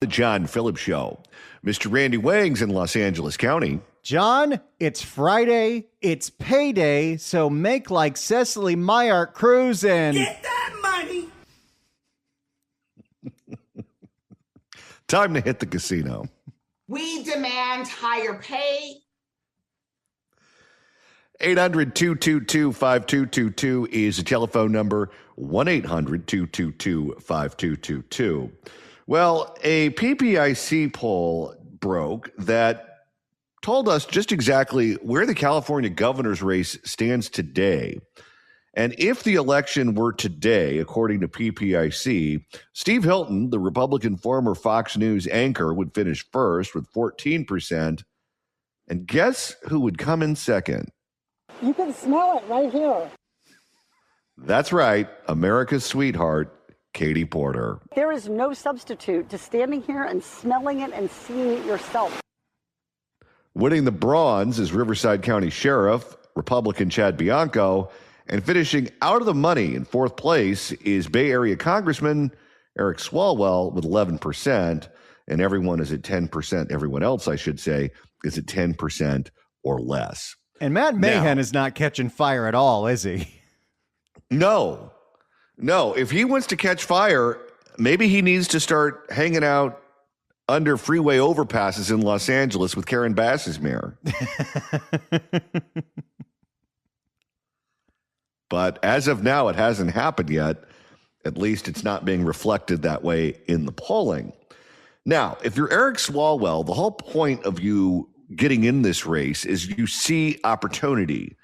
The John Phillips Show. Mr. Randy Wang's in Los Angeles County. John, it's Friday, it's payday, so make like Cecily Myart Cruz and get that money. Time to hit the casino. We demand higher pay. 800-222-5222 is the telephone number. 1-800-222-5222. Well, a PPIC poll broke that told us just exactly where the California governor's race stands today. And if the election were today, according to PPIC, Steve Hilton, the Republican former Fox News anchor, would finish first with 14%. And guess who would come in second? You can smell it right here. That's right, America's sweetheart, Katie Porter. There is no substitute to standing here and smelling it and seeing it yourself. Winning the bronze is Riverside County Sheriff, Republican Chad Bianco, and finishing out of the money in fourth place is Bay Area Congressman Eric Swalwell with 11%, and everyone is at 10%. Everyone else, I should say, is at 10% or less. And Matt Mahan is not catching fire at all, is he? No. If he wants to catch fire, maybe he needs to start hanging out under freeway overpasses in Los Angeles with Karen Bass as mayor. But as of now, it hasn't happened yet. At least it's not being reflected that way in the polling. Now, if you're Eric Swalwell, the whole point of you getting in this race is you see opportunity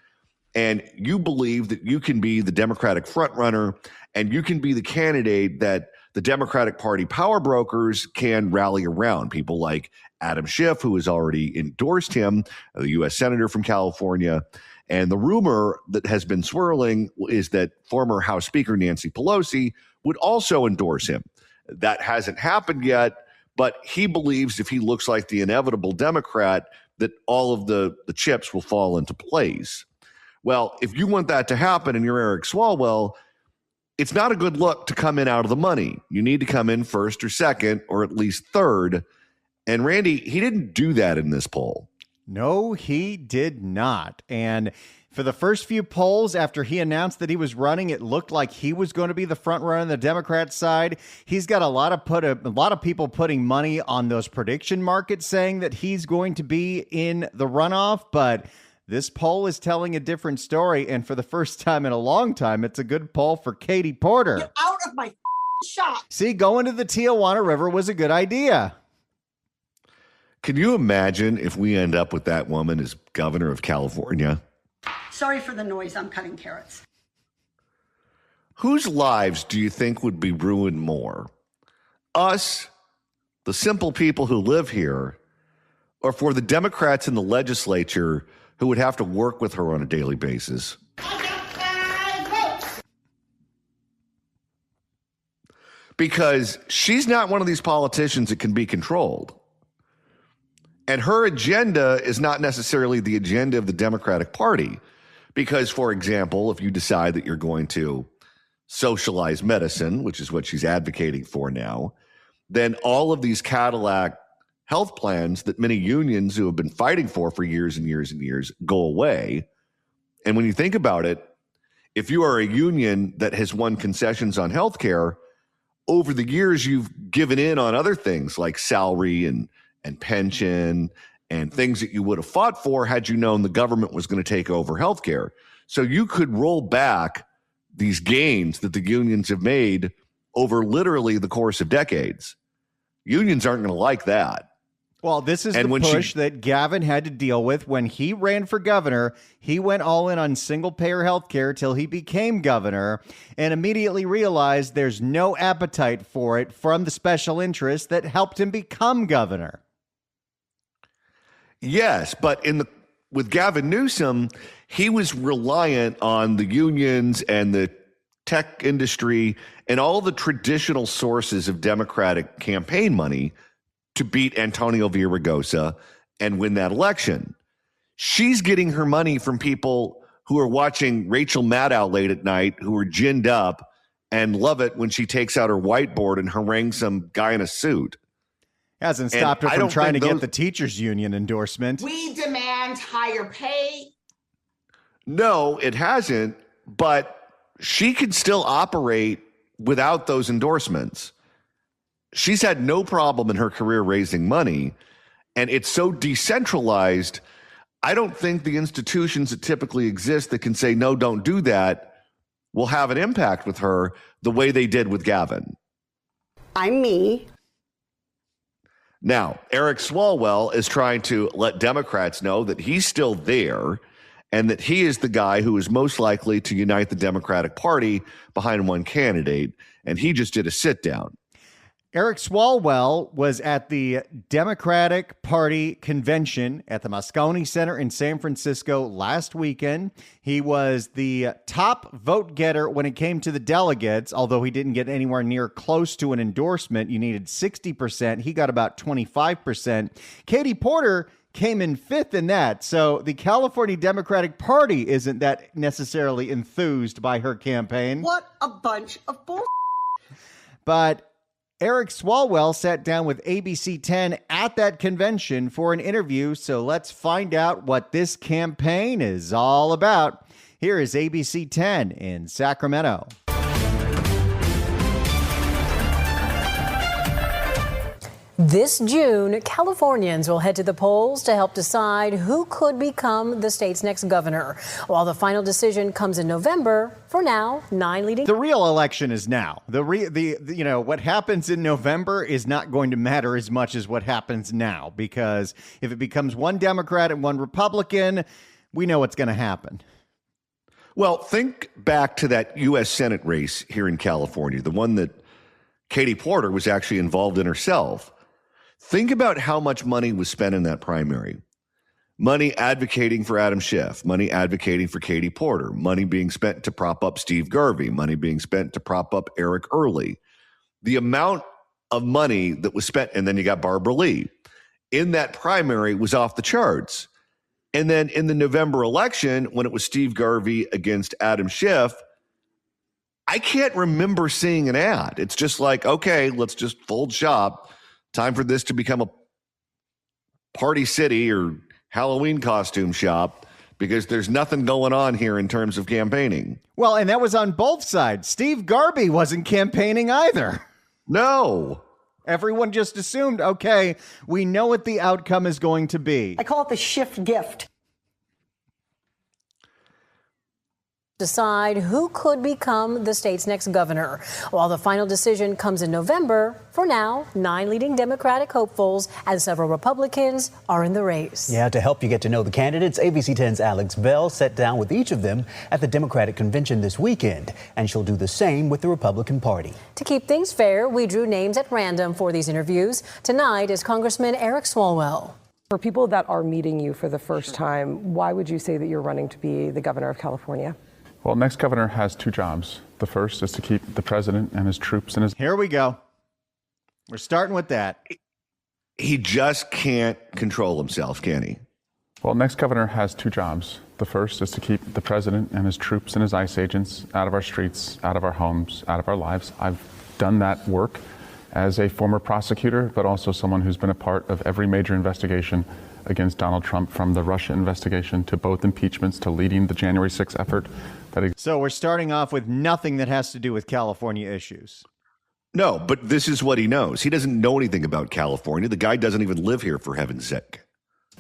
and you believe that you can be the Democratic frontrunner and you can be the candidate that the Democratic Party power brokers can rally around. People like Adam Schiff, who has already endorsed him, the U.S. Senator from California. And the rumor that has been swirling is that former House Speaker Nancy Pelosi would also endorse him. That hasn't happened yet, but he believes if he looks like the inevitable Democrat, that all of the chips will fall into place. Well, if you want that to happen and you're Eric Swalwell, it's not a good look to come in out of the money. You need to come in first or second or at least third. And Randy, he didn't do that in this poll. No, he did not. And for the first few polls after he announced that he was running, it looked like he was going to be the front runner on the Democrat side. He's got a lot of people putting money on those prediction markets saying that he's going to be in the runoff, but this poll is telling a different story, and for the first time in a long time, it's a good poll for Katie Porter. Get out of my shop. See, going to the Tijuana River was a good idea. Can you imagine if we end up with that woman as governor of California? Sorry for the noise. I'm cutting carrots. Whose lives do you think would be ruined more? Us, the simple people who live here, or for the Democrats in the legislature who would have to work with her on a daily basis? Because she's not one of these politicians that can be controlled. And her agenda is not necessarily the agenda of the Democratic Party. Because, for example, if you decide that you're going to socialize medicine, which is what she's advocating for now, then all of these Cadillac health plans that many unions who have been fighting for years and years and years go away. And when you think about it, if you are a union that has won concessions on health care, over the years you've given in on other things like salary and pension and things that you would have fought for had you known the government was going to take over healthcare. So you could roll back these gains that the unions have made over literally the course of decades. Unions aren't going to like that. Well, this is the push that Gavin had to deal with when he ran for governor. He went all in on single-payer health care till he became governor and immediately realized there's no appetite for it from the special interests that helped him become governor. Yes, but with Gavin Newsom, he was reliant on the unions and the tech industry and all the traditional sources of Democratic campaign money to beat Antonio Villaraigosa and win that election. She's getting her money from people who are watching Rachel Maddow late at night, who are ginned up and love it when she takes out her whiteboard and harangues some guy in a suit. Hasn't And stopped her I from don't trying to think get the teachers union endorsement. We demand higher pay. No, it hasn't, but she can still operate without those endorsements. She's had no problem in her career raising money, and it's so decentralized. I don't think the institutions that typically exist that can say, no, don't do that, will have an impact with her the way they did with Gavin. I'm me. Now, Eric Swalwell is trying to let Democrats know that he's still there and that he is the guy who is most likely to unite the Democratic Party behind one candidate. And he just did a sit down. Eric Swalwell was at the Democratic Party convention at the Moscone Center in San Francisco last weekend. He was the top vote getter when it came to the delegates, although he didn't get anywhere near close to an endorsement. You needed 60%. He got about 25%. Katie Porter came in fifth in that. So the California Democratic Party isn't that necessarily enthused by her campaign. What a bunch of bull. But Eric Swalwell sat down with ABC 10 at that convention for an interview, so let's find out what this campaign is all about. Here is ABC 10 in Sacramento. This June, Californians will head to the polls to help decide who could become the state's next governor. While the final decision comes in November, for now, 9 leading. The real election is now. What happens in November is not going to matter as much as what happens now, because if it becomes one Democrat and one Republican, we know what's going to happen. Well, think back to that U.S. Senate race here in California, the one that Katie Porter was actually involved in herself. Think about how much money was spent in that primary. Money advocating for Adam Schiff, money advocating for Katie Porter, money being spent to prop up Steve Garvey, money being spent to prop up Eric Early. The amount of money that was spent, and then you got Barbara Lee, in that primary was off the charts. And then in the November election, when it was Steve Garvey against Adam Schiff, I can't remember seeing an ad. It's just like, okay, let's just fold shop. Time for this to become a party city or Halloween costume shop, because there's nothing going on here in terms of campaigning. Well, and that was on both sides. Steve Garvey wasn't campaigning either. No. Everyone just assumed, okay, we know what the outcome is going to be. I call it the shift gift. Decide who could become the state's next governor. While the final decision comes in November, for now, 9 leading Democratic hopefuls and several Republicans are in the race. Yeah, to help you get to know the candidates, ABC 10's Alex Bell sat down with each of them at the Democratic convention this weekend, and she'll do the same with the Republican Party. To keep things fair, we drew names at random for these interviews. Tonight is Congressman Eric Swalwell. For people that are meeting you for the first time, why would you say that you're running to be the governor of California? Well, next governor has 2 jobs. The first is to keep the president and his troops in his... Here we go. We're starting with that. He just can't control himself, can he? Well, next governor has 2 jobs. The first is to keep the president and his troops and his ICE agents out of our streets, out of our homes, out of our lives. I've done that work as a former prosecutor, but also someone who's been a part of every major investigation against Donald Trump, from the Russia investigation to both impeachments to leading the January 6th effort. So we're starting off with nothing that has to do with California issues. No, but this is what he knows. He doesn't know anything about California. The guy doesn't even live here, for heaven's sake.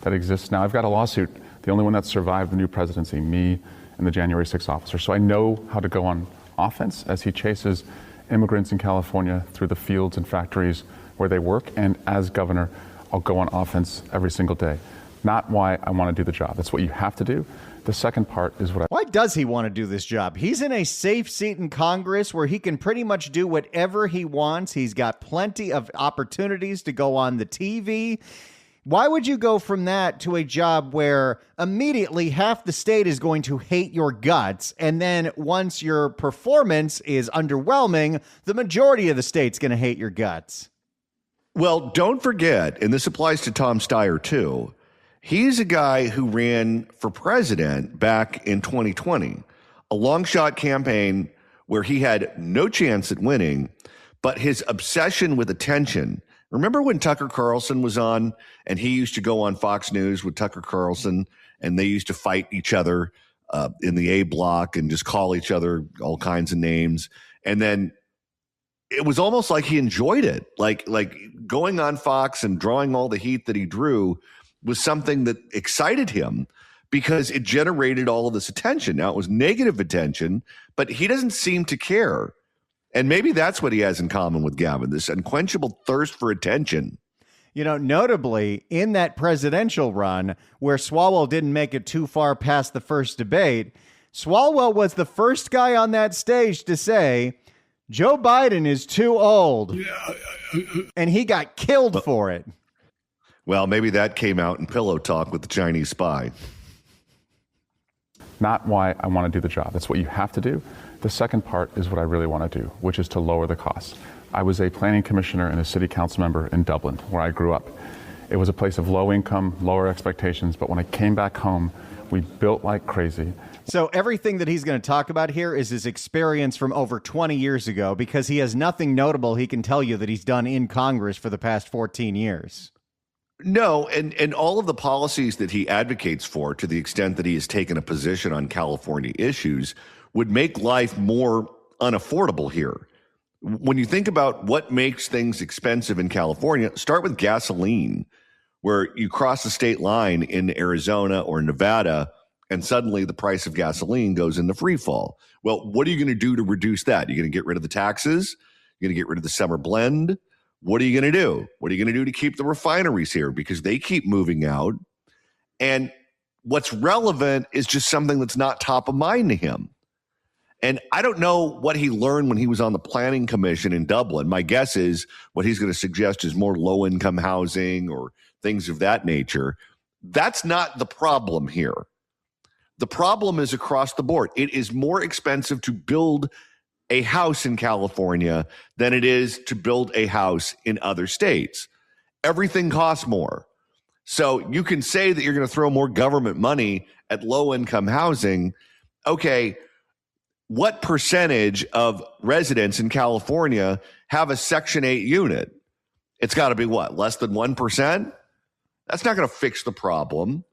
That exists now. I've got a lawsuit, the only one that survived the new presidency, me and the January 6th officer. So I know how to go on offense as he chases immigrants in California through the fields and factories where they work. And as governor, I'll go on offense every single day. Not why I want to do the job. That's what you have to do. The second part is Why does he want to do this job? He's in a safe seat in Congress where he can pretty much do whatever he wants. He's got plenty of opportunities to go on the TV. Why would you go from that to a job where immediately half the state is going to hate your guts, and then once your performance is underwhelming, the majority of the state's going to hate your guts? Well, don't forget, and this applies to Tom Steyer too, he's a guy who ran for president back in 2020, a long shot campaign where he had no chance at winning, but his obsession with attention Remember when Tucker Carlson was on and he used to go on Fox News with Tucker Carlson and they used to fight each other in the A block and just call each other all kinds of names. And then it was almost like he enjoyed it. Like going on Fox and drawing all the heat that he drew was something that excited him because it generated all of this attention. Now, it was negative attention, but he doesn't seem to care. And maybe that's what he has in common with Gavin, this unquenchable thirst for attention. You know, notably in that presidential run where Swalwell didn't make it too far past the first debate, Swalwell was the first guy on that stage to say, Joe Biden is too old. And he got killed for it. Well, maybe that came out in pillow talk with the Chinese spy. Not why I want to do the job. That's what you have to do. The second part is what I really want to do, which is to lower the costs. I was a planning commissioner and a city council member in Dublin, where I grew up. It was a place of low income, lower expectations, but when I came back home, we built like crazy. So everything that he's going to talk about here is his experience from over 20 years ago, because he has nothing notable he can tell you that he's done in Congress for the past 14 years. No, and all of the policies that he advocates for, to the extent that he has taken a position on California issues, would make life more unaffordable here. When you think about what makes things expensive in California, start with gasoline, where you cross the state line in Arizona or Nevada, and suddenly the price of gasoline goes into free fall. Well, what are you going to do to reduce that? You're going to get rid of the taxes? You're going to get rid of the summer blend? What are you going to do? What are you going to do to keep the refineries here? Because they keep moving out. And what's relevant is just something that's not top of mind to him. And I don't know what he learned when he was on the planning commission in Dublin. My guess is what he's going to suggest is more low-income housing or things of that nature. That's not the problem here. The problem is across the board. It is more expensive to build a house in California than it is to build a house in other states. Everything costs more. So you can say that you're going to throw more government money at low-income housing. Okay, what percentage of residents in California have a Section 8 unit? It's got to be what, less than 1%? That's not going to fix the problem.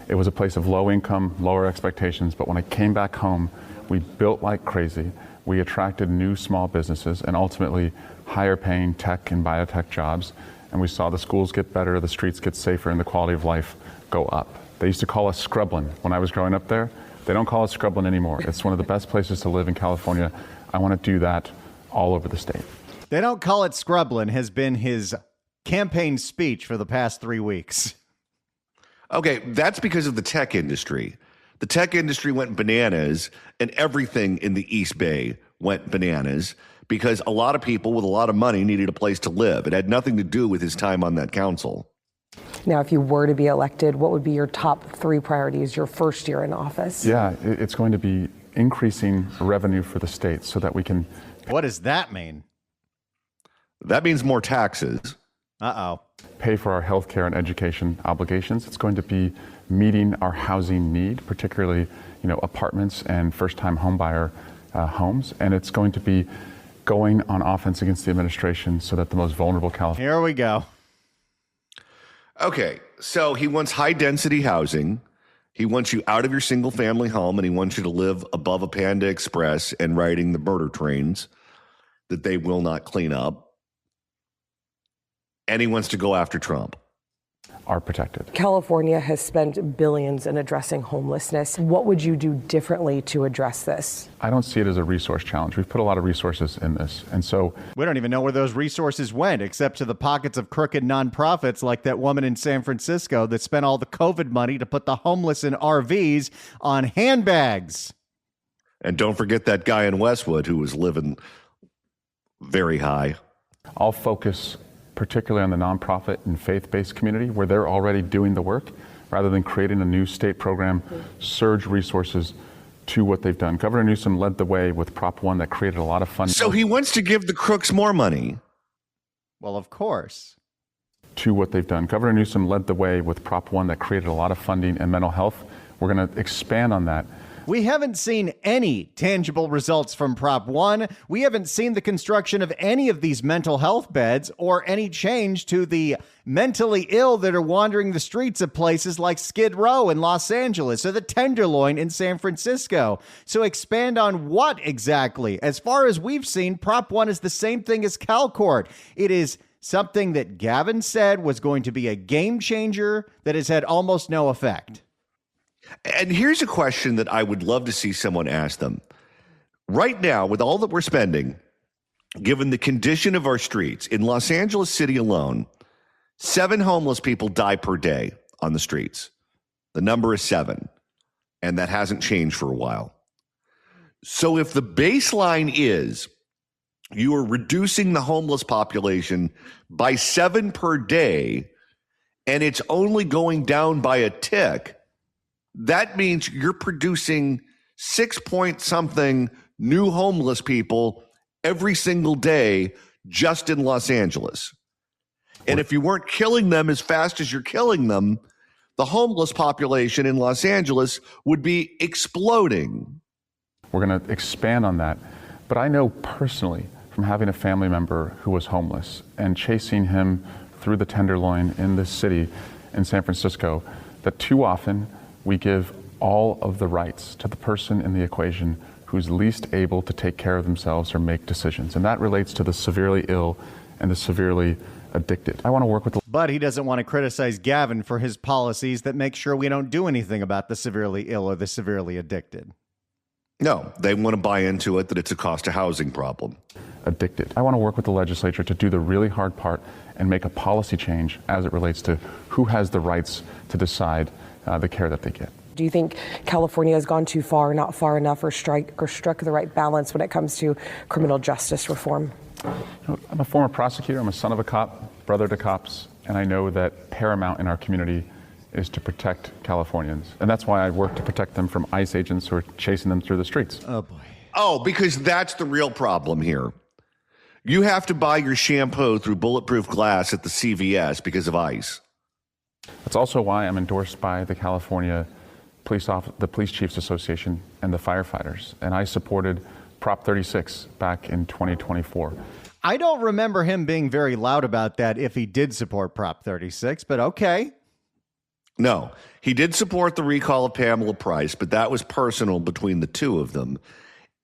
It was a place of low income, lower expectations, but when I came back home, we built like crazy. We attracted new small businesses and ultimately higher paying tech and biotech jobs. And we saw the schools get better, the streets get safer, and the quality of life go up. They used to call us Scrublin when I was growing up there. They don't call us Scrublin anymore. It's one of the best places to live in California. I want to do that all over the state. They don't call it Scrublin has been his campaign speech for the past 3 weeks. Okay, that's because of the tech industry. The tech industry went bananas, and everything in the East Bay went bananas because a lot of people with a lot of money needed a place to live. It had nothing to do with his time on that council. Now, if you were to be elected, what would be your top 3 priorities your first year in office? Yeah, it's going to be increasing revenue for the state so that we can... What does that mean? That means more taxes. Pay for our healthcare and education obligations. It's going to be meeting our housing need, particularly, apartments and first-time homebuyer homes. And it's going to be going on offense against the administration so that the most vulnerable California... Here we go. Okay, so he wants high-density housing. He wants you out of your single-family home, and he wants you to live above a Panda Express and riding the murder trains that they will not clean up. And he wants to go after Trump. Are protected. California has spent billions in addressing homelessness. What would you do differently to address this? I don't see it as a resource challenge. We've put a lot of resources in this. And so we don't even know where those resources went, except to the pockets of crooked nonprofits like that woman in San Francisco that spent all the COVID money to put the homeless in RVs on handbags. And don't forget that guy in Westwood who was living very high. I'll focus particularly on the nonprofit and faith-based community where they're already doing the work, rather than creating a new state program, surge resources to what they've done. Governor Newsom led the way with Prop 1 that created a lot of funding. So he wants to give the crooks more money. Well, of course. To what they've done. Governor Newsom led the way with Prop 1 that created a lot of funding in mental health. We're going to expand on that. We haven't seen any tangible results from Prop 1. We haven't seen the construction of any of these mental health beds or any change to the mentally ill that are wandering the streets of places like Skid Row in Los Angeles or the Tenderloin in San Francisco. So expand on what exactly? As far as we've seen, Prop 1 is the same thing as CalCourt. It is something that Gavin said was going to be a game changer that has had almost no effect. And here's a question that I would love to see someone ask them. Right now, with all that we're spending, given the condition of our streets, in Los Angeles City alone, 7 homeless people die per day on the streets. The number is 7, and that hasn't changed for a while. So if the baseline is you are reducing the homeless population by 7 per day, and it's only going down by a tick, that means you're producing 6 point something new homeless people every single day just in Los Angeles. And if you weren't killing them as fast as you're killing them, the homeless population in Los Angeles would be exploding. We're going to expand on that. But I know personally from having a family member who was homeless and chasing him through the Tenderloin in this city in San Francisco, that too often we give all of the rights to the person in the equation who's least able to take care of themselves or make decisions. And that relates to the severely ill and the severely addicted. I want to work with the... But he doesn't want to criticize Gavin for his policies that make sure we don't do anything about the severely ill or the severely addicted. No, they want to buy into it that it's a cost of housing problem. Addicted. I want to work with the legislature to do the really hard part and make a policy change as it relates to who has the rights to decide the care that they get. Do you think California has gone too far, not far enough, or struck the right balance when it comes to criminal justice reform? You know, I'm a former prosecutor. I'm a son of a cop, brother to cops, and I know that paramount in our community is to protect Californians. And that's why I work to protect them from ICE agents who are chasing them through the streets. Oh, boy. Oh, because that's the real problem here. You have to buy your shampoo through bulletproof glass at the CVS because of ICE. That's also why I'm endorsed by the California the Police Chiefs Association and the firefighters. And I supported Prop 36 back in 2024. I don't remember him being very loud about that if he did support Prop 36, but okay. No, he did support the recall of Pamela Price, but that was personal between the two of them.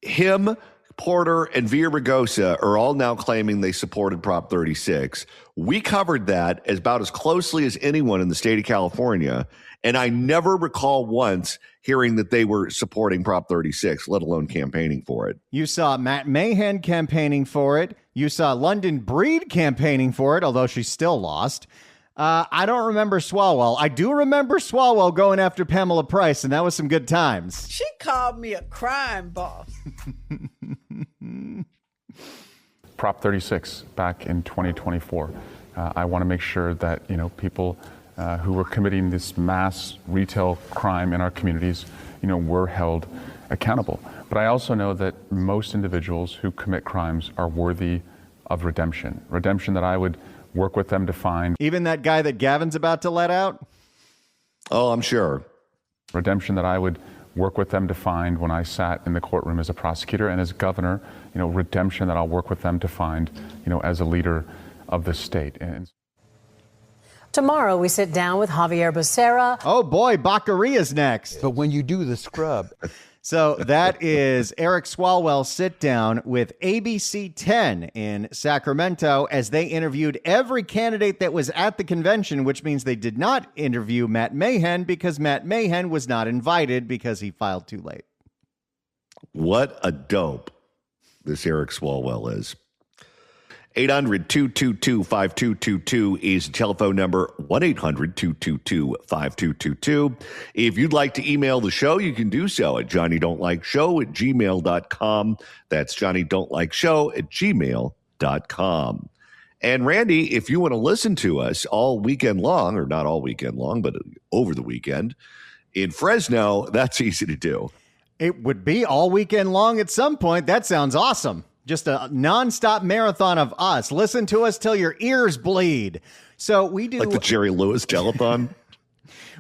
Him, Porter, and Villaraigosa are all now claiming they supported Prop 36. We covered that as about as closely as anyone in the state of California, and I never recall once hearing that they were supporting Prop 36, let alone campaigning for it. You saw Matt Mahan campaigning for it. You saw London Breed campaigning for it, although she still lost. I don't remember Swalwell. I do remember Swalwell going after Pamela Price, and that was some good times. She called me a crime boss. Prop 36 back in 2024. I want to make sure that, people who were committing this mass retail crime in our communities, were held accountable. But I also know that most individuals who commit crimes are worthy of redemption. Redemption that I would work with them to find. Even that guy that Gavin's about to let out? Oh, I'm sure. Redemption that I would work with them to find when I sat in the courtroom as a prosecutor and as governor, redemption that I'll work with them to find, as a leader of the state. And tomorrow, we sit down with Javier Becerra. Oh boy, Bacaria's next. But when you do the scrub. So that is Eric Swalwell's sit down with ABC 10 in Sacramento as they interviewed every candidate that was at the convention, which means they did not interview Matt Mahan because Matt Mahan was not invited because he filed too late. What a dope this Eric Swalwell is. 800-222-5222 is the telephone number, 1-800-222-5222. If you'd like to email the show, you can do so at johnnydon'tlikeshow@gmail.com. That's johnnydon'tlikeshow@gmail.com. And Randy, if you want to listen to us all weekend long, or not all weekend long, but over the weekend in Fresno, that's easy to do. It would be all weekend long at some point. That sounds awesome. Just a nonstop marathon of us. Listen to us till your ears bleed. So we do like the Jerry Lewis telethon.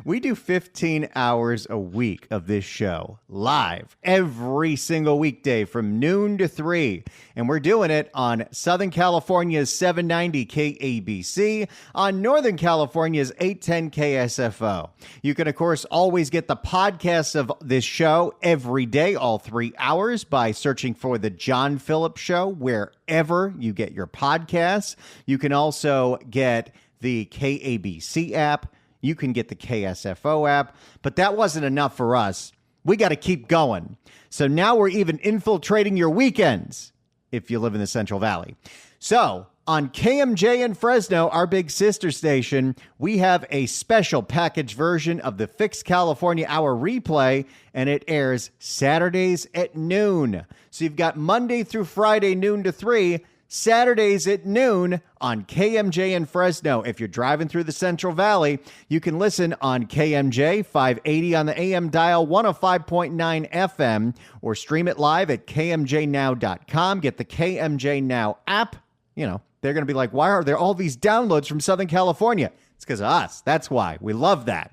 We do 15 hours a week of this show live every single weekday from noon to 3. And we're doing it on Southern California's 790 KABC, on Northern California's 810 KSFO. You can, of course, always get the podcasts of this show every day, all 3 hours, by searching for The John Phillips Show wherever you get your podcasts. You can also get the KABC app. You can get the KSFO app, but that wasn't enough for us. We got to keep going. So now we're even infiltrating your weekends if you live in the Central Valley. So on KMJ in Fresno, our big sister station, we have a special package version of the Fix California Hour replay, and it airs Saturdays at noon. So you've got Monday through Friday, noon to 3, Saturdays at noon on KMJ in Fresno. If you're driving through the Central Valley, you can listen on KMJ 580 on the AM dial, 105.9 FM, or stream it live at kmjnow.com. Get the KMJ Now app. You know, they're going to be like, why are there all these downloads from Southern California? It's because of us. That's why. We love that.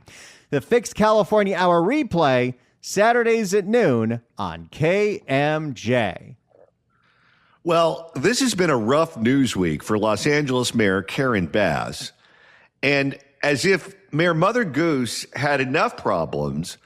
The Fixed California Hour replay, Saturdays at noon on KMJ. Well, this has been a rough news week for Los Angeles Mayor Karen Bass. And as if Mayor Mother Goose had enough problems,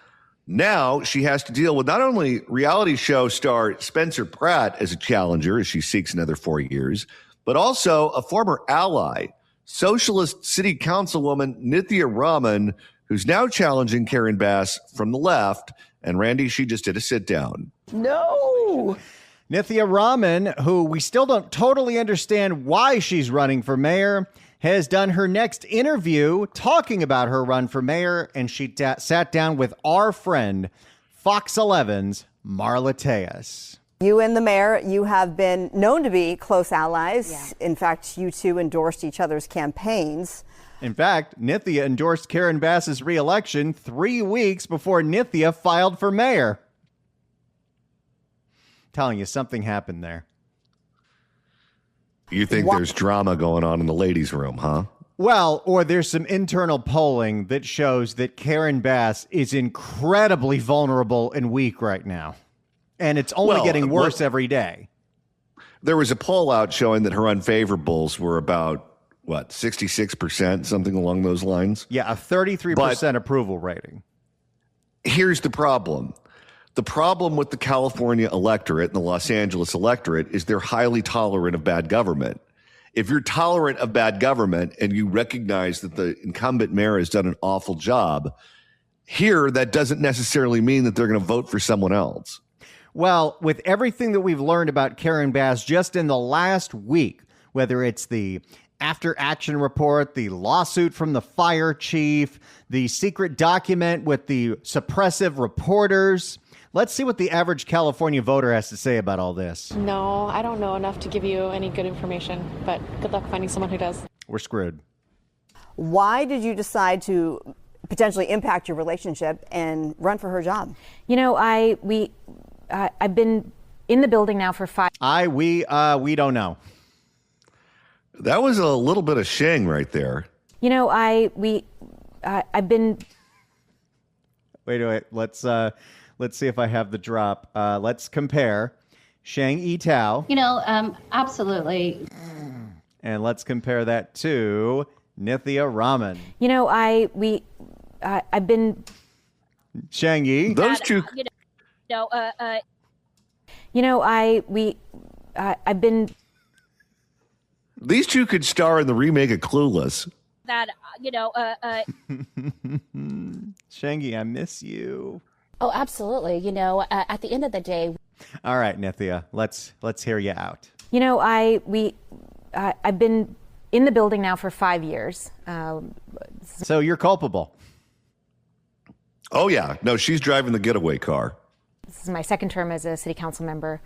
now she has to deal with not only reality show star Spencer Pratt as a challenger as she seeks another 4 years, but also a former ally, Socialist City Councilwoman Nithya Raman, who's now challenging Karen Bass from the left. And Randy, she just did a sit down. No. Nithya Raman, who we still don't totally understand why she's running for mayor, has done her next interview talking about her run for mayor, and she sat down with our friend, Fox 11's Marla Tejas. You and the mayor, you have been known to be close allies. Yeah. In fact, you two endorsed each other's campaigns. In fact, Nithya endorsed Karen Bass's re-election 3 weeks before Nithya filed for mayor. Telling you, something happened there. You think there's drama going on in the ladies' room, huh? Well, or there's some internal polling that shows that Karen Bass is incredibly vulnerable and weak right now. And it's only getting worse every day. There was a poll out showing that her unfavorables were about, 66%, something along those lines? Yeah, a 33% approval rating. Here's the problem. The problem with the California electorate and the Los Angeles electorate is they're highly tolerant of bad government. If you're tolerant of bad government and you recognize that the incumbent mayor has done an awful job, here that doesn't necessarily mean that they're going to vote for someone else. Well, with everything that we've learned about Karen Bass just in the last week, whether it's the after action report, the lawsuit from the fire chief, the secret document with the suppressive reporters, let's see what the average California voter has to say about all this. No, I don't know enough to give you any good information, but good luck finding someone who does. We're screwed. Why did you decide to potentially impact your relationship and run for her job? You know, I've been in the building now for 5. We don't know. That was a little bit of shing right there. You know, I've been. Wait. Let's see if I have the drop. Let's compare Shang Yitao. You know, absolutely. And let's compare that to Nithya Raman. You know, I've been. Shang Yi. Those two. You know, I've been. These two could star in the remake of Clueless. Shangy, I miss you. Oh, absolutely. You know, at the end of the day. All right, Nithya, let's hear you out. You know, I've been in the building now for 5 years. So you're culpable. Oh, yeah. No, she's driving the getaway car. This is my second term as a city council member.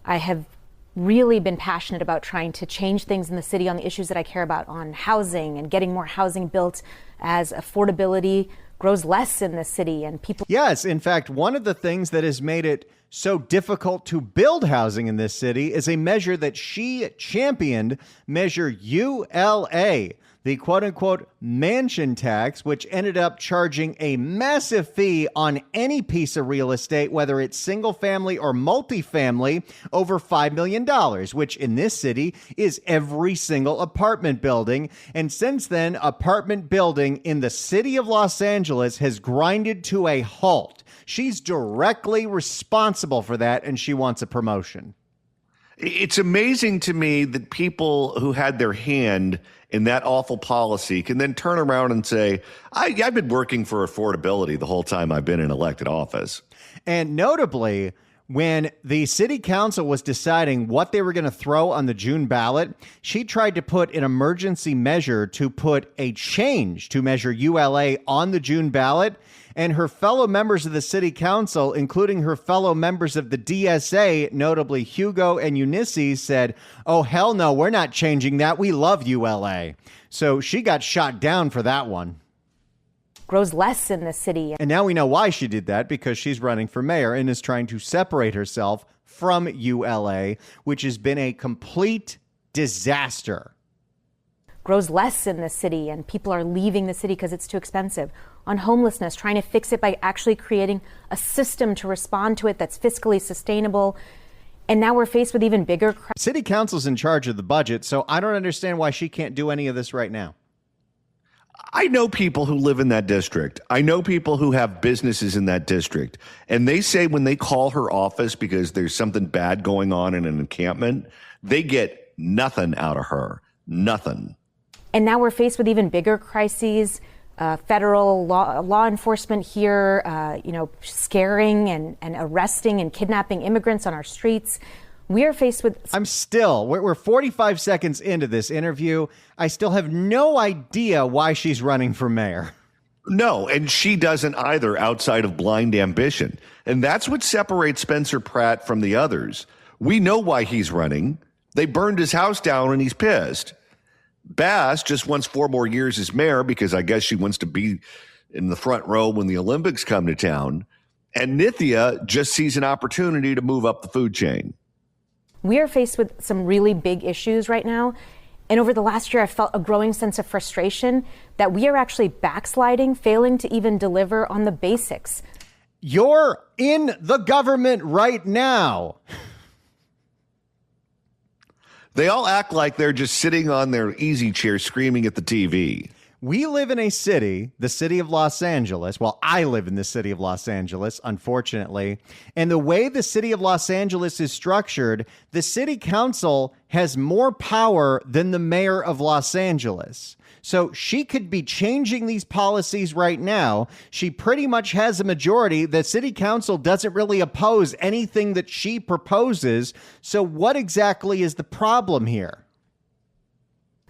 I have really been passionate about trying to change things in the city on the issues that I care about, on housing and getting more housing built as affordability grows less in the city and people. Yes, in fact, one of the things that has made it so difficult to build housing in this city is a measure that she championed, Measure ULA. the quote-unquote mansion tax, which ended up charging a massive fee on any piece of real estate, whether it's single-family or multifamily, over $5 million, which in this city is every single apartment building. And since then, apartment building in the city of Los Angeles has grinded to a halt. She's directly responsible for that, and she wants a promotion. It's amazing to me that people who had their hand in that awful policy can then turn around and say, I've been working for affordability the whole time I've been in elected office. And notably, when the city council was deciding what they were going to throw on the June ballot, she tried to put an emergency measure to put a change to Measure ULA on the June ballot. And her fellow members of the city council, including her fellow members of the DSA, notably Hugo and Ulysses, said, oh, hell no, we're not changing that. We love ULA. So she got shot down for that one. Grows less in the city. And now we know why she did that, because she's running for mayor and is trying to separate herself from ULA, which has been a complete disaster. Grows less in the city, and people are leaving the city because it's too expensive. On homelessness, trying to fix it by actually creating a system to respond to it that's fiscally sustainable. And now we're faced with even bigger crises. City council's in charge of the budget, so I don't understand why she can't do any of this right now. I know people who live in that district. I know people who have businesses in that district. And they say when they call her office because there's something bad going on in an encampment, they get nothing out of her. Nothing. And now we're faced with even bigger crises. Federal law enforcement here, scaring and arresting and kidnapping immigrants on our streets. We are faced with... We're 45 seconds into this interview. I still have no idea why she's running for mayor. No, and she doesn't either, outside of blind ambition. And that's what separates Spencer Pratt from the others. We know why he's running. They burned his house down and he's pissed. Bass just wants 4 more years as mayor because I guess she wants to be in the front row when the Olympics come to town. And Nithya just sees an opportunity to move up the food chain. We are faced with some really big issues right now. And over the last year, I felt a growing sense of frustration that we are actually backsliding, failing to even deliver on the basics. You're in the government right now. They all act like they're just sitting on their easy chair screaming at the TV. We live in a city, the city of Los Angeles. Well, I live in the city of Los Angeles, unfortunately. And the way the city of Los Angeles is structured, the city council has more power than the mayor of Los Angeles. So she could be changing these policies right now. She pretty much has a majority. The city council doesn't really oppose anything that she proposes. So what exactly is the problem here?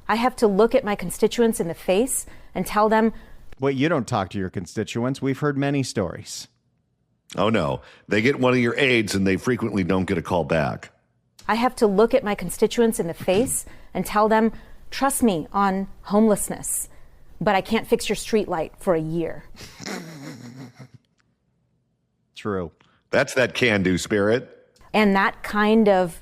I have to look at my constituents in the face and tell them... Well, you don't talk to your constituents. We've heard many stories. Oh, no. They get one of your aides and they frequently don't get a call back. I have to look at my constituents in the face and tell them, trust me on homelessness, but I can't fix your street light for a year. True. That's that can-do spirit. And that kind of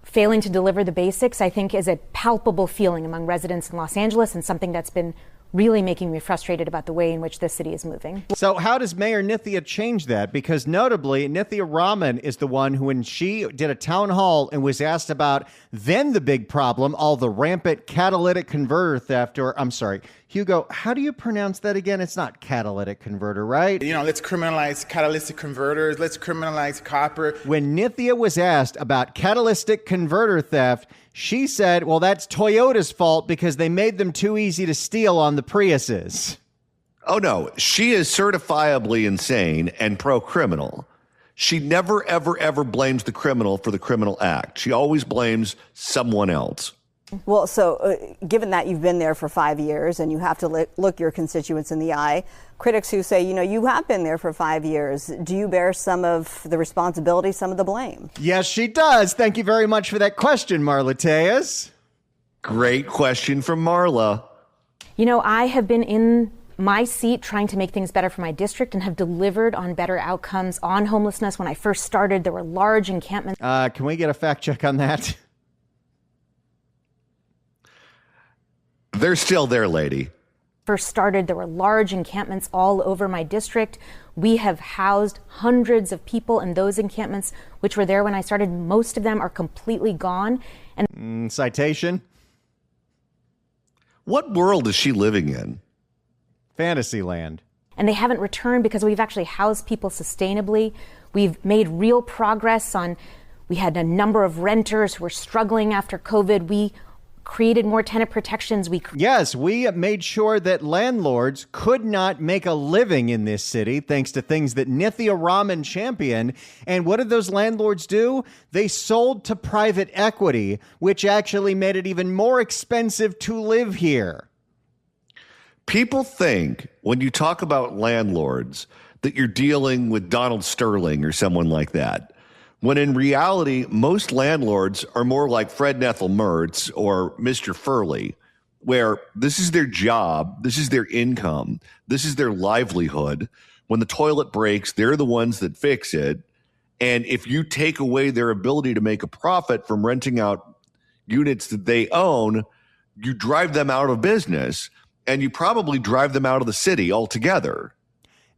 failing to deliver the basics, I think, is a palpable feeling among residents in Los Angeles and something that's been really making me frustrated about the way in which this city is moving. So how does Mayor Nithya change that? Because notably, Nithya Raman is the one who, when she did a town hall and was asked about then the big problem, all the rampant catalytic converter theft, or I'm sorry, Hugo, how do you pronounce that again? It's not catalytic converter, right? Let's criminalize catalytic converters. Let's criminalize copper. When Nithya was asked about catalytic converter theft, she said, well, that's Toyota's fault because they made them too easy to steal on the Priuses. Oh, no. She is certifiably insane and pro-criminal. She never, ever, ever blames the criminal for the criminal act. She always blames someone else. Well, so given that you've been there for 5 years and you have to look your constituents in the eye, critics who say, you have been there for 5 years, do you bear some of the responsibility, some of the blame? Yes, she does. Thank you very much for that question, Marla Tejas. Great question from Marla. I have been in my seat trying to make things better for my district and have delivered on better outcomes on homelessness. When I first started, there were large encampments. Can we get a fact check on that? They're still there, lady. First started, there were large encampments all over my district. We have housed hundreds of people in those encampments, which were there when I started. Most of them are completely gone. And citation. What world is she living in? Fantasyland. And they haven't returned because we've actually housed people sustainably. We've made real progress we had a number of renters who were struggling after COVID. We created more tenant protections. Yes, we made sure that landlords could not make a living in this city thanks to things that Nithya Raman championed. And what did those landlords do? They sold to private equity, which actually made it even more expensive to live here. People think when you talk about landlords that you're dealing with Donald Sterling or someone like that, when in reality, most landlords are more like Fred Nethel Mertz or Mr. Furley, where this is their job, this is their income, this is their livelihood. When the toilet breaks, they're the ones that fix it. And if you take away their ability to make a profit from renting out units that they own, you drive them out of business, and you probably drive them out of the city altogether.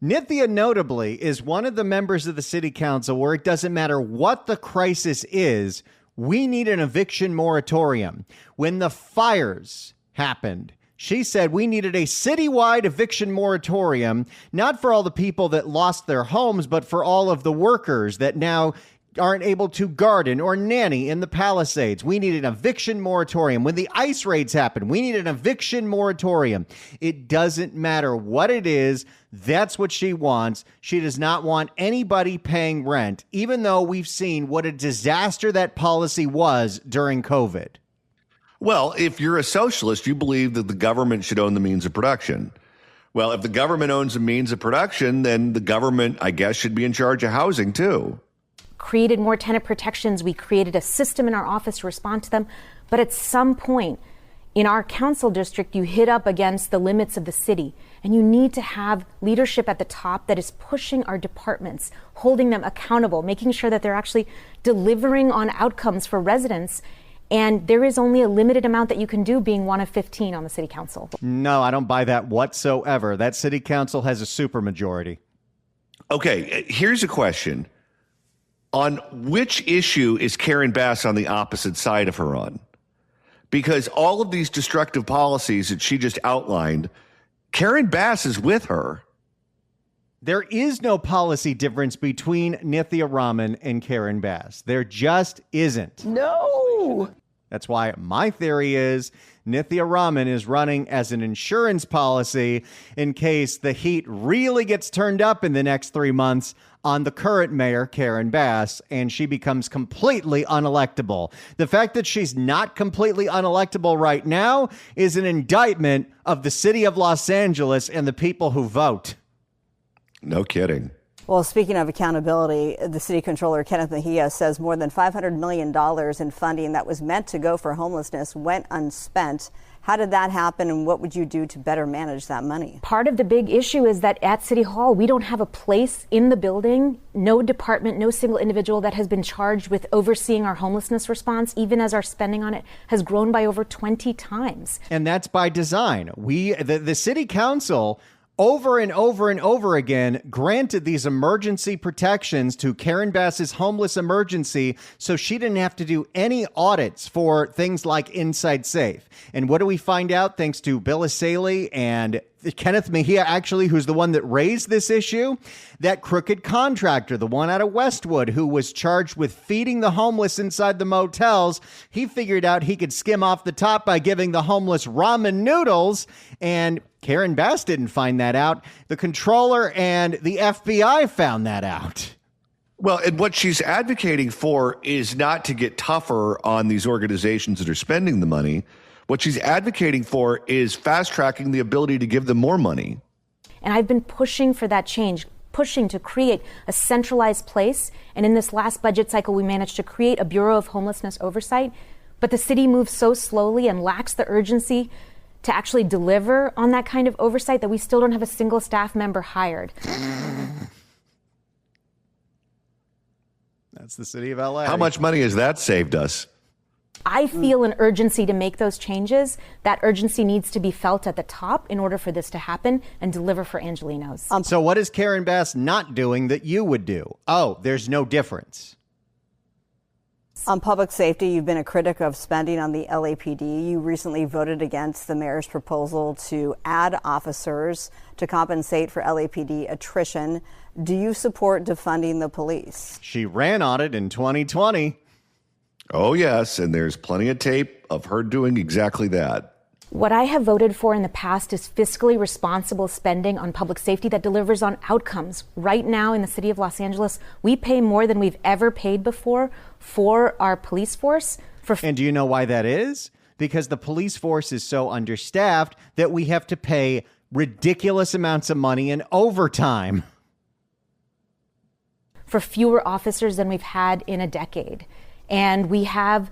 Nithya, notably, is one of the members of the city council where it doesn't matter what the crisis is, we need an eviction moratorium. When the fires happened, she said we needed a citywide eviction moratorium, not for all the people that lost their homes, but for all of the workers that now aren't able to garden or nanny in the Palisades. We need an eviction moratorium. When the ICE raids happen, we need an eviction moratorium. It doesn't matter what it is. That's what she wants. She does not want anybody paying rent, even though we've seen what a disaster that policy was during COVID. Well, if you're a socialist, you believe that the government should own the means of production. Well, if the government owns the means of production, then the government, I guess, should be in charge of housing too. Created more tenant protections. We created a system in our office to respond to them. But at some point in our council district, you hit up against the limits of the city, and you need to have leadership at the top that is pushing our departments, holding them accountable, making sure that they're actually delivering on outcomes for residents. And there is only a limited amount that you can do being one of 15 on the city council. No, I don't buy that whatsoever. That city council has a supermajority. Okay, here's a question. On which issue is Karen Bass on the opposite side of her on? Because all of these destructive policies that she just outlined, Karen Bass is with her. There is no policy difference between Nithya Raman and Karen Bass. There just isn't. No. That's why my theory is Nithya Raman is running as an insurance policy in case the heat really gets turned up in the next 3 months on the current mayor, Karen Bass, and she becomes completely unelectable. The fact that she's not completely unelectable right now is an indictment of the city of Los Angeles and the people who vote. No kidding. Well, speaking of accountability, the city controller, Kenneth Mejia, says more than $500 million in funding that was meant to go for homelessness went unspent. How did that happen, and what would you do to better manage that money? Part of the big issue is that at City Hall, we don't have a place in the building, no department, no single individual that has been charged with overseeing our homelessness response, even as our spending on it has grown by over 20 times. And that's by design. The city council over and over and over again granted these emergency protections to Karen Bass's homeless emergency so she didn't have to do any audits for things like Inside Safe. And what do we find out thanks to Bill Asaley and Kenneth Mejia, actually, who's the one that raised this issue? That crooked contractor, the one out of Westwood, who was charged with feeding the homeless inside the motels, he figured out he could skim off the top by giving the homeless ramen noodles, and Karen Bass didn't find that out. The controller and the FBI found that out. Well, and what she's advocating for is not to get tougher on these organizations that are spending the money. What she's advocating for is fast-tracking the ability to give them more money. And I've been pushing for that change, pushing to create a centralized place. And in this last budget cycle, we managed to create a Bureau of Homelessness Oversight. But the city moves so slowly and lacks the urgency to actually deliver on that kind of oversight that we still don't have a single staff member hired. That's the city of LA. How much money has that saved us? I feel an urgency to make those changes. That urgency needs to be felt at the top in order for this to happen and deliver for Angelenos. So what is Karen Bass not doing that you would do? Oh, there's no difference. On public safety, you've been a critic of spending on the LAPD. You recently voted against the mayor's proposal to add officers to compensate for LAPD attrition. Do you support defunding the police? She ran on it in 2020. Oh, yes. And there's plenty of tape of her doing exactly that. What I have voted for in the past is fiscally responsible spending on public safety that delivers on outcomes. Right now in the city of Los Angeles, we pay more than we've ever paid before for our police force. And do you know why that is? Because the police force is so understaffed that we have to pay ridiculous amounts of money in overtime. For fewer officers than we've had in a decade. And we have,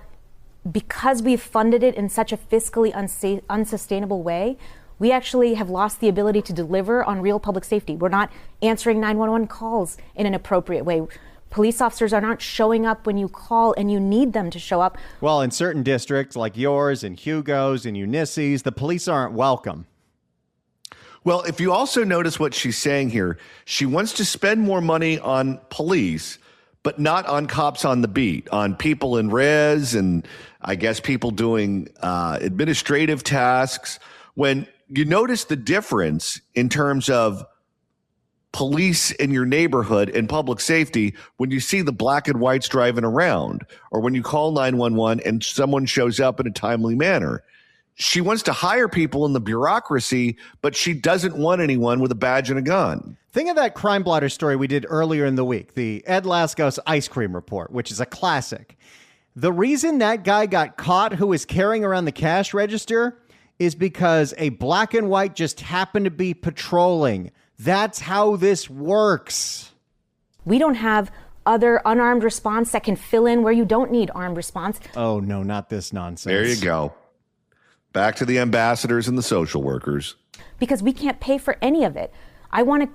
because we've funded it in such a fiscally unsustainable way, we actually have lost the ability to deliver on real public safety. We're not answering 911 calls in an appropriate way. Police officers are not showing up when you call, and you need them to show up. Well, in certain districts like yours and Hugo's and Ulysses, the police aren't welcome. Well, if you also notice what she's saying here, she wants to spend more money on police, but not on cops on the beat, on people in res and I guess people doing administrative tasks. When you notice the difference in terms of police in your neighborhood and public safety, when you see the black and whites driving around, or when you call 911 and someone shows up in a timely manner. She wants to hire people in the bureaucracy, but she doesn't want anyone with a badge and a gun. Think of that crime blotter story we did earlier in the week, the Ed Laskos ice cream report, which is a classic. The reason that guy got caught who was carrying around the cash register is because a black and white just happened to be patrolling. That's how this works. We don't have other unarmed response that can fill in where you don't need armed response. Oh, no, not this nonsense. There you go. Back to the ambassadors and the social workers. Because we can't pay for any of it. I want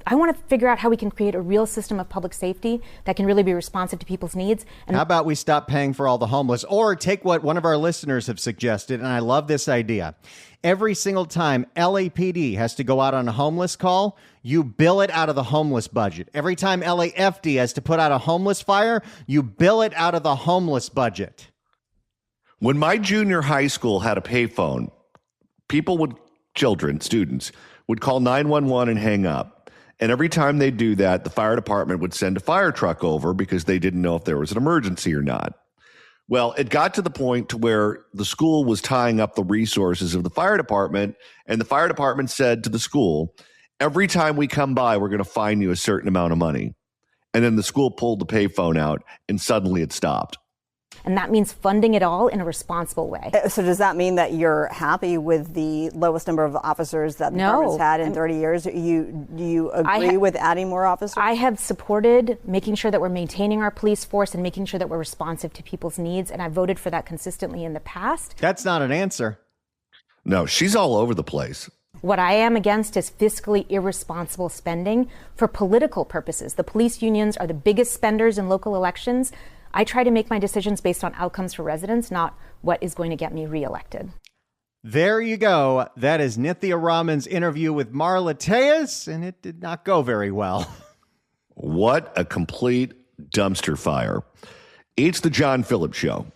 to figure out how we can create a real system of public safety that can really be responsive to people's needs. And how about we stop paying for all the homeless? Or take what one of our listeners have suggested, and I love this idea. Every single time LAPD has to go out on a homeless call, you bill it out of the homeless budget. Every time LAFD has to put out a homeless fire, you bill it out of the homeless budget. When my junior high school had a payphone, students would call 911 and hang up. And every time they do that, the fire department would send a fire truck over because they didn't know if there was an emergency or not. Well, it got to the point to where the school was tying up the resources of the fire department, and the fire department said to the school, every time we come by, we're going to fine you a certain amount of money. And then the school pulled the payphone out, and suddenly it stopped. And that means funding it all in a responsible way. So does that mean that you're happy with the lowest number of officers that the department's had in 30 years? Do you agree with adding more officers? I have supported making sure that we're maintaining our police force and making sure that we're responsive to people's needs. And I voted for that consistently in the past. That's not an answer. No, she's all over the place. What I am against is fiscally irresponsible spending for political purposes. The police unions are the biggest spenders in local elections. I try to make my decisions based on outcomes for residents, not what is going to get me reelected. There you go. That is Nithya Raman's interview with Marla Tejas, and it did not go very well. What a complete dumpster fire. It's the John Phillips Show.